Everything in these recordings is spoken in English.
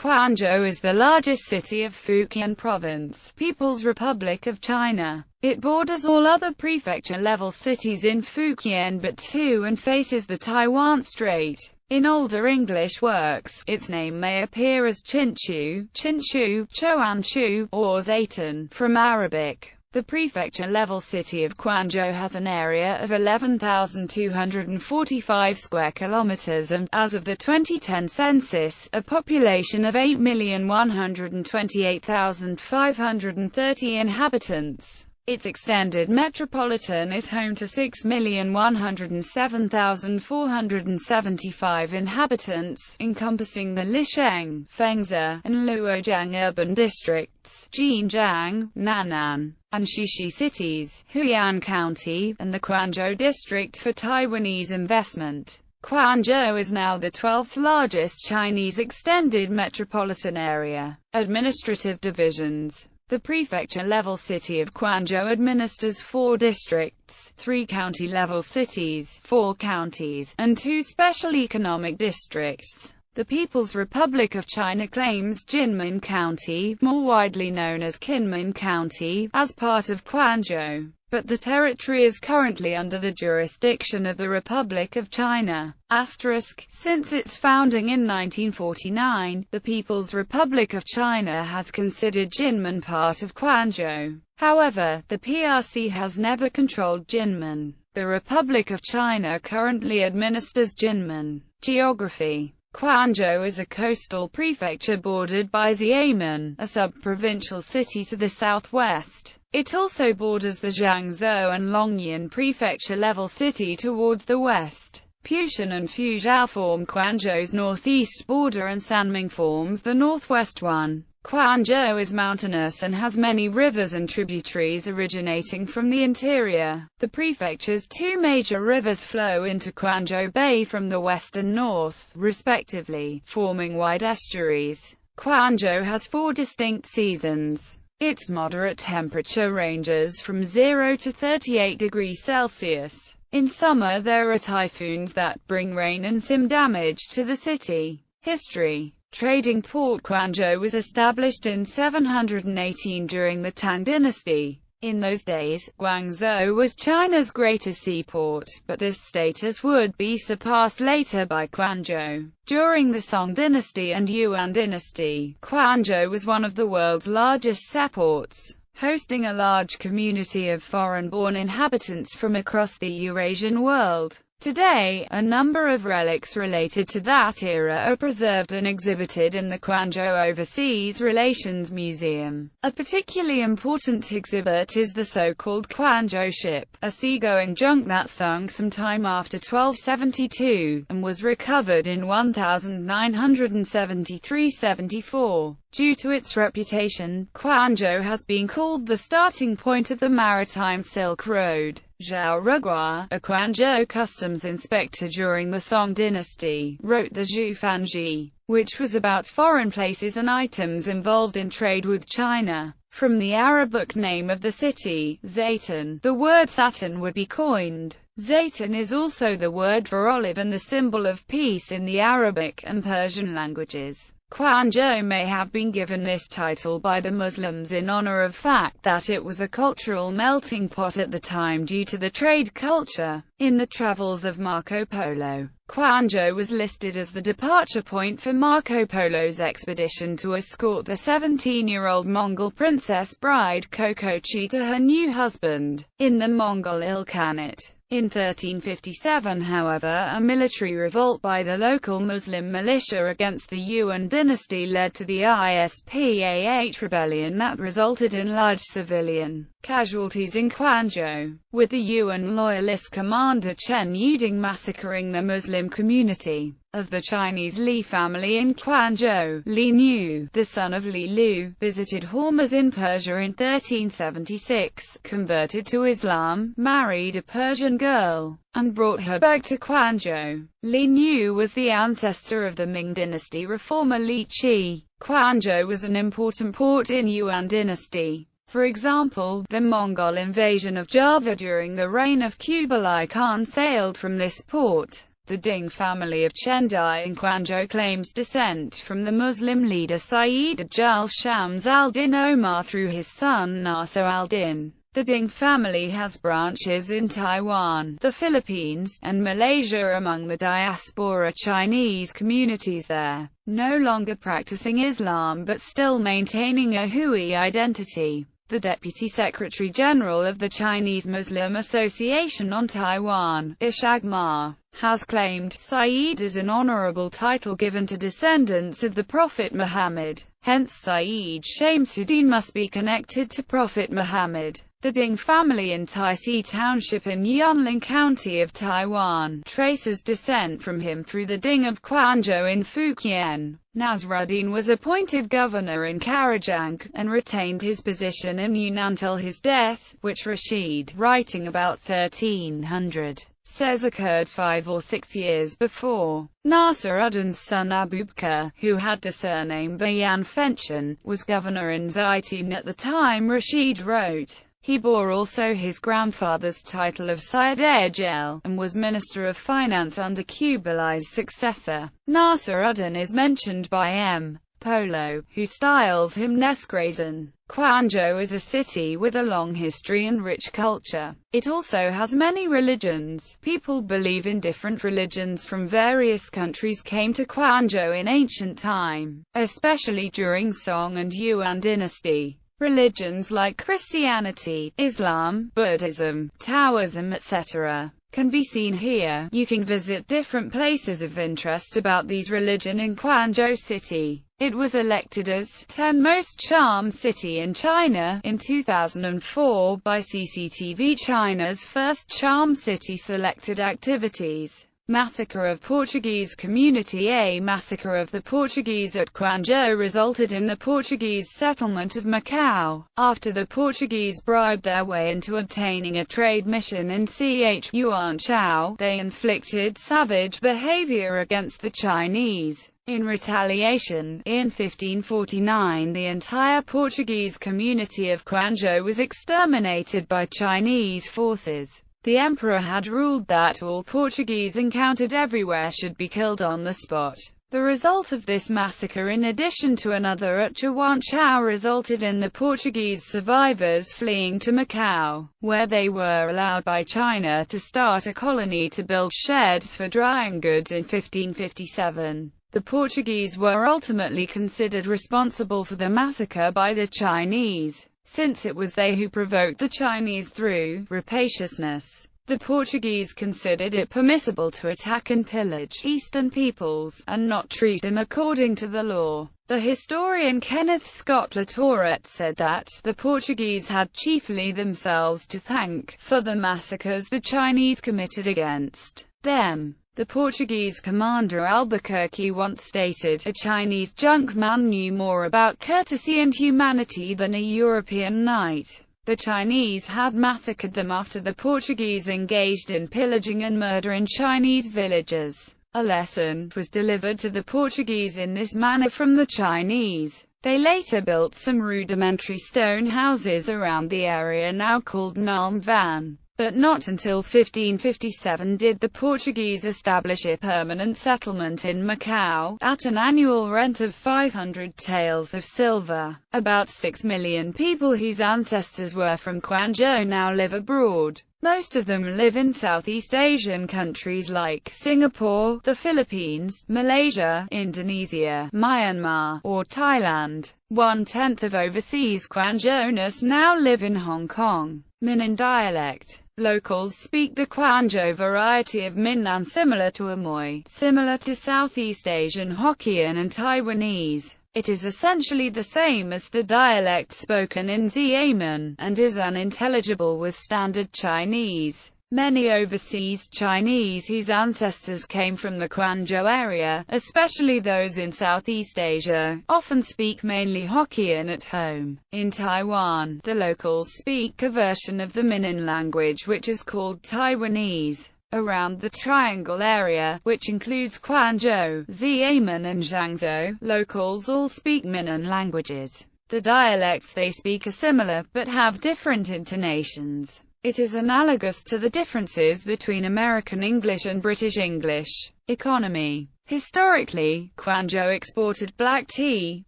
Quanzhou is the largest city of Fujian Province, People's Republic of China. It borders all other prefecture-level cities in Fujian but to and faces the Taiwan Strait. In older English works, its name may appear as Chinchu, Chinshu, Choanshu, or Zaytun, from Arabic. The prefecture-level city of Quanzhou has an area of 11,245 square kilometers and, as of the 2010 census, a population of 8,128,530 inhabitants. Its extended metropolitan is home to 6,107,475 inhabitants, encompassing the Lisheng, Fengzi, and Luojiang urban districts, Jinjiang, Nan'an, and Xixi cities, Huyan County, and the Quanzhou district for Taiwanese investment. Quanzhou is now the 12th largest Chinese extended metropolitan area. Administrative divisions. The prefecture-level city of Quanzhou administers 4 districts, 3 county-level cities, 4 counties, and 2 special economic districts. The People's Republic of China claims Jinmen County, more widely known as Kinmen County, as part of Quanzhou, but the territory is currently under the jurisdiction of the Republic of China. Since its founding in 1949, the People's Republic of China has considered Jinmen part of Quanzhou. However, the PRC has never controlled Jinmen. The Republic of China currently administers Jinmen. Geography. Quanzhou is a coastal prefecture bordered by Xiamen, a sub-provincial city to the southwest. It also borders the Jiangzhou and Longyan prefecture-level city towards the west. Pushan and Fuzhou form Quanzhou's northeast border and Sanming forms the northwest one. Quanzhou is mountainous and has many rivers and tributaries originating from the interior. The prefecture's 2 major rivers flow into Quanzhou Bay from the west and north, respectively, forming wide estuaries. Quanzhou has 4 distinct seasons. Its moderate temperature ranges from 0 to 38 degrees Celsius. In summer there are typhoons that bring rain and some damage to the city. History. Trading port Quanzhou was established in 718 during the Tang dynasty. In those days, Guangzhou was China's greatest seaport, but this status would be surpassed later by Quanzhou. During the Song dynasty and Yuan dynasty, Quanzhou was one of the world's largest seaports, hosting a large community of foreign-born inhabitants from across the Eurasian world. Today, a number of relics related to that era are preserved and exhibited in the Quanzhou Overseas Relations Museum. A particularly important exhibit is the so-called Quanzhou ship, a seagoing junk that sunk sometime after 1272, and was recovered in 1973–74. Due to its reputation, Quanzhou has been called the starting point of the maritime Silk Road. Zhao Rugua, a Quanzhou customs inspector during the Song dynasty, wrote the Zhu Fanji, which was about foreign places and items involved in trade with China. From the Arabic name of the city, Zaytun, the word Saturn would be coined. Zaytun is also the word for olive and the symbol of peace in the Arabic and Persian languages. Quanzhou may have been given this title by the Muslims in honor of fact that it was a cultural melting pot at the time due to the trade culture. In the travels of Marco Polo, Quanzhou was listed as the departure point for Marco Polo's expedition to escort the 17-year-old Mongol princess bride Kokochi to her new husband, in the Mongol Ilkhanate. In 1357, however, a military revolt by the local Muslim militia against the Yuan dynasty led to the ISPA-8 rebellion that resulted in large civilian casualties in Quanzhou, with the Yuan loyalist commander Chen Yuding massacring the Muslim community of the Chinese Li family in Quanzhou. Li Nu, the son of Li Lu, visited Hormuz in Persia in 1376, converted to Islam, married a Persian girl, and brought her back to Quanzhou. Li Nu was the ancestor of the Ming dynasty reformer Li Qi. Quanzhou was an important port in Yuan dynasty. For example, the Mongol invasion of Java during the reign of Kublai Khan sailed from this port. The Ding family of Chendai in Quanzhou claims descent from the Muslim leader Sayyid Ajul Shams al-Din Omar through his son Nasser al-Din. The Ding family has branches in Taiwan, the Philippines, and Malaysia. Among the diaspora Chinese communities there, no longer practicing Islam but still maintaining a Hui identity. The Deputy Secretary General of the Chinese Muslim Association on Taiwan, Ishaq Ma, has claimed Sayyid is an honorable title given to descendants of the Prophet Muhammad. Hence Sayyid Shamsuddin must be connected to Prophet Muhammad. The Ding family in Taisi Township in Yunlin County of Taiwan traces descent from him through the Ding of Quanzhou in Fujian. Nasruddin was appointed governor in Karajank, and retained his position in Yunnan until his death, which Rashid, writing about 1300, says occurred 5 or 6 years before. Nasruddin's son Abubakar, who had the surname Bayan Fenchen, was governor in Zaitun at the time Rashid wrote. He bore also his grandfather's title of Syed Ajel, and was Minister of Finance under Kublai's successor. Nasruddin is mentioned by M. Polo, who styles him Nesgraden. Quanzhou is a city with a long history and rich culture. It also has many religions. People believe in different religions from various countries came to Quanzhou in ancient time, especially during Song and Yuan dynasty. Religions like Christianity, Islam, Buddhism, Taoism, etc. can be seen here. You can visit different places of interest about these religions in Quanzhou City. It was elected as 10th most charm city in China in 2004 by CCTV. China's first charm city selected activities. Massacre of Portuguese community. A massacre of the Portuguese at Quanzhou resulted in the Portuguese settlement of Macau, after the Portuguese bribed their way into obtaining a trade mission in Quanzhou. They inflicted savage behavior against the Chinese. In retaliation, in 1549 the entire Portuguese community of Quanzhou was exterminated by Chinese forces. The emperor had ruled that all Portuguese encountered everywhere should be killed on the spot. The result of this massacre, in addition to another at Quanzhou, resulted in the Portuguese survivors fleeing to Macau, where they were allowed by China to start a colony to build sheds for drying goods in 1557. The Portuguese were ultimately considered responsible for the massacre by the Chinese, since it was they who provoked the Chinese through rapaciousness. The Portuguese considered it permissible to attack and pillage Eastern peoples, and not treat them according to the law. The historian Kenneth Scott Latourette said that the Portuguese had chiefly themselves to thank for the massacres the Chinese committed against them. The Portuguese commander Albuquerque once stated, "A Chinese junkman knew more about courtesy and humanity than a European knight." The Chinese had massacred them after the Portuguese engaged in pillaging and murder in Chinese villages. A lesson was delivered to the Portuguese in this manner from the Chinese. They later built some rudimentary stone houses around the area now called Nulm Van. But not until 1557 did the Portuguese establish a permanent settlement in Macau, at an annual rent of 500 taels of silver. About 6 million people whose ancestors were from Quanzhou now live abroad. Most of them live in Southeast Asian countries like Singapore, the Philippines, Malaysia, Indonesia, Myanmar, or Thailand. 1/10 of overseas Quanzhouners now live in Hong Kong. Minnan dialect. Locals speak the Quanzhou variety of Minnan, similar to Amoy, similar to Southeast Asian Hokkien and Taiwanese. It is essentially the same as the dialect spoken in Xiamen, and is unintelligible with Standard Chinese. Many overseas Chinese whose ancestors came from the Quanzhou area, especially those in Southeast Asia, often speak mainly Hokkien at home. In Taiwan, the locals speak a version of the Minnan language which is called Taiwanese. Around the Triangle area, which includes Quanzhou, Xiamen and Jiangsu, locals all speak Minnan languages. The dialects they speak are similar, but have different intonations. It is analogous to the differences between American English and British English. Economy. Historically, Quanzhou exported black tea,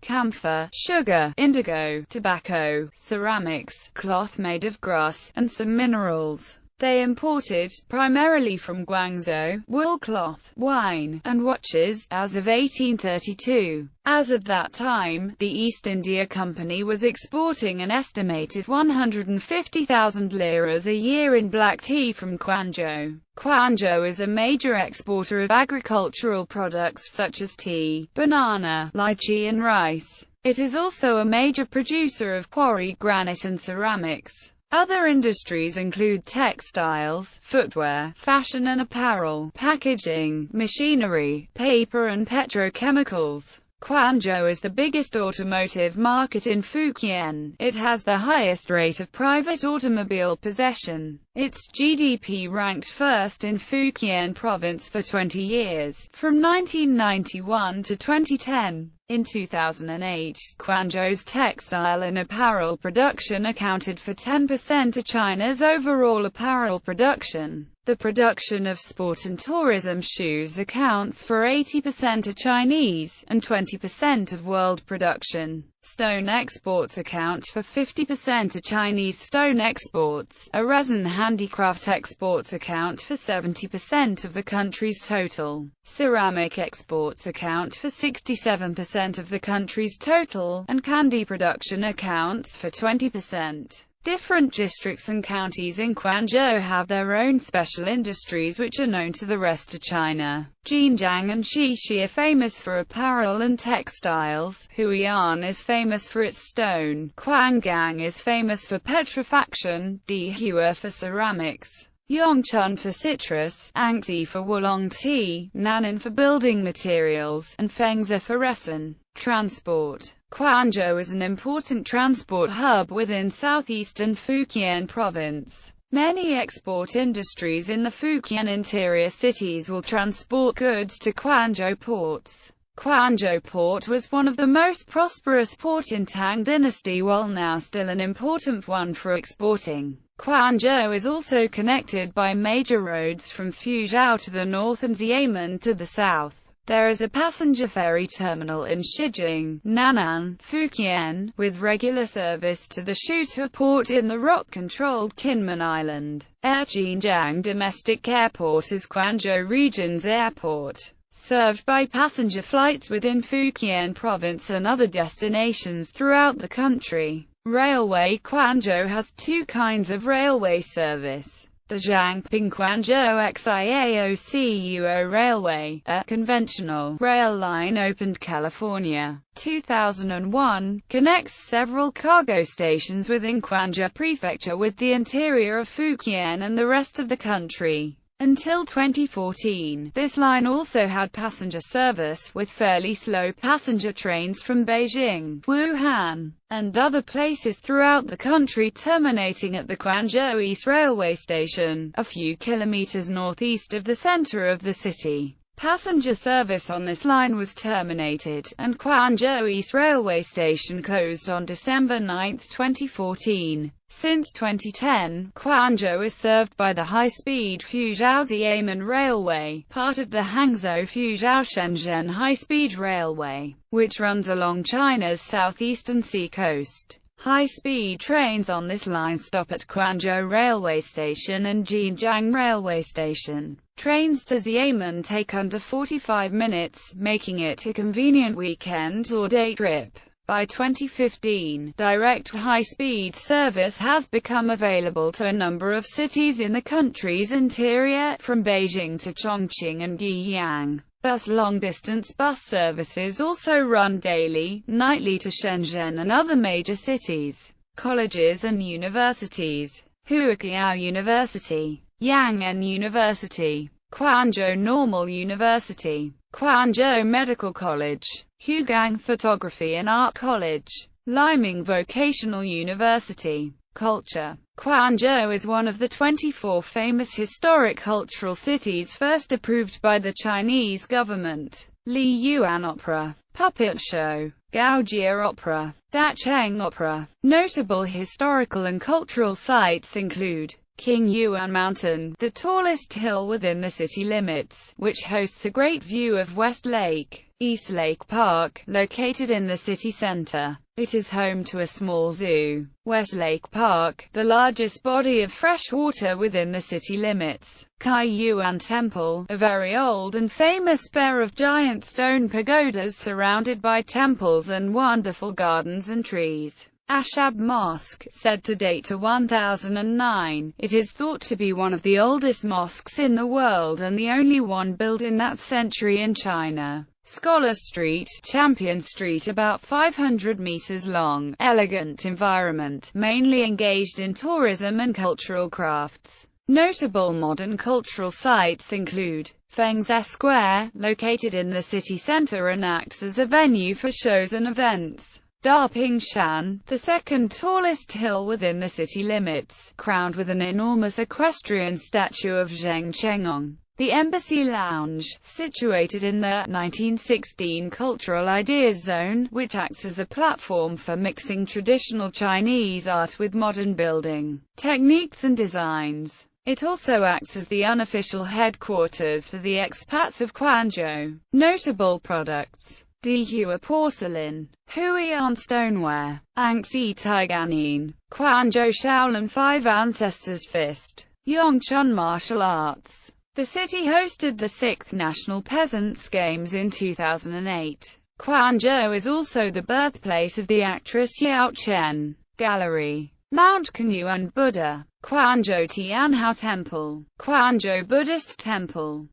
camphor, sugar, indigo, tobacco, ceramics, cloth made of grass, and some minerals. They imported, primarily from Guangzhou, wool cloth, wine, and watches, as of 1832. As of that time, the East India Company was exporting an estimated 150,000 liras a year in black tea from Quanzhou. Quanzhou is a major exporter of agricultural products such as tea, banana, lychee and rice. It is also a major producer of quarry granite and ceramics. Other industries include textiles, footwear, fashion and apparel, packaging, machinery, paper and petrochemicals. Quanzhou is the biggest automotive market in Fujian. It has the highest rate of private automobile possession. Its GDP ranked first in Fujian province for 20 years, from 1991 to 2010. In 2008, Quanzhou's textile and apparel production accounted for 10% of China's overall apparel production. The production of sport and tourism shoes accounts for 80% of Chinese, and 20% of world production. Stone exports account for 50% of Chinese stone exports. Resin handicraft exports account for 70% of the country's total. Ceramic exports account for 67% of the country's total, and candy production accounts for 20%. Different districts and counties in Quanzhou have their own special industries which are known to the rest of China. Xinjiang and Xixi are famous for apparel and textiles. Hui'an is famous for its stone. Quangang is famous for petrifaction. Dihua for ceramics. Yongchun for citrus, Anxi for oolong tea, Nanning for building materials, and Fengzi for resin. Transport. Quanzhou is an important transport hub within southeastern Fujian province. Many export industries in the Fujian interior cities will transport goods to Quanzhou ports. Quanzhou port was one of the most prosperous ports in Tang dynasty, while now still an important one for exporting. Quanzhou is also connected by major roads from Fuzhou to the north and Xiamen to the south. There is a passenger ferry terminal in Shijing, Nan'an, Fujian, with regular service to the Shuta port in the rock-controlled Kinmen Island. Air Xinjiang Domestic Airport is Quanzhou region's airport, served by passenger flights within Fujian province and other destinations throughout the country. Railway. Quanzhou has two kinds of railway service. The Jiangping Quanzhou Xiaocuo Railway, a conventional rail line opened California, 2001, connects several cargo stations within Quanzhou Prefecture with the interior of Fujian and the rest of the country. Until 2014, this line also had passenger service, with fairly slow passenger trains from Beijing, Wuhan, and other places throughout the country, terminating at the Quanzhou East Railway Station, a few kilometers northeast of the center of the city. Passenger service on this line was terminated, and Quanzhou East Railway Station closed on December 9, 2014. Since 2010, Quanzhou is served by the high-speed Fuzhou-Xiamen Railway, part of the Hangzhou-Fuzhou-Shenzhen High-Speed Railway, which runs along China's southeastern seacoast. High-speed trains on this line stop at Quanzhou Railway Station and Xinjiang Railway Station. Trains to Xiamen take under 45 minutes, making it a convenient weekend or day trip. By 2015, direct high-speed service has become available to a number of cities in the country's interior, from Beijing to Chongqing and Guiyang. Long-distance bus services also run daily, nightly to Shenzhen and other major cities. Colleges and universities. Huaqiao University, Yang'an University, Quanzhou Normal University, Quanzhou Medical College, Hugang Photography and Art College, Liming Vocational University. Culture. Quanzhou is one of the 24 famous historic cultural cities first approved by the Chinese government. Li Yuan Opera, Puppet Show, Gaojia Opera, Dacheng Opera. Notable historical and cultural sites include King Yuan Mountain, the tallest hill within the city limits, which hosts a great view of West Lake, East Lake Park, located in the city center. It is home to a small zoo. West Lake Park, the largest body of fresh water within the city limits. Kai Yuan Temple, a very old and famous pair of giant stone pagodas surrounded by temples and wonderful gardens and trees. Ashab Mosque, said to date to 1009, it is thought to be one of the oldest mosques in the world and the only one built in that century in China. Scholar Street, Champion Street, about 500 meters long, elegant environment, mainly engaged in tourism and cultural crafts. Notable modern cultural sites include Fengze Square, located in the city center and acts as a venue for shows and events. Dapingshan, the second tallest hill within the city limits, crowned with an enormous equestrian statue of Zheng Chenggong. The Embassy Lounge, situated in the 1916 Cultural Ideas Zone, which acts as a platform for mixing traditional Chinese art with modern building techniques and designs. It also acts as the unofficial headquarters for the expats of Quanzhou. Notable products: Dihua porcelain, Huiyan stoneware, Anxi Taiganin, Quanzhou Shaolin Five Ancestors Fist, Yongchun martial arts. The city hosted the 6th National Peasants' Games in 2008. Quanzhou is also the birthplace of the actress Yao Chen. Gallery, Mount Kanyuan Buddha, Quanzhou Tianhao Temple, Quanzhou Buddhist Temple.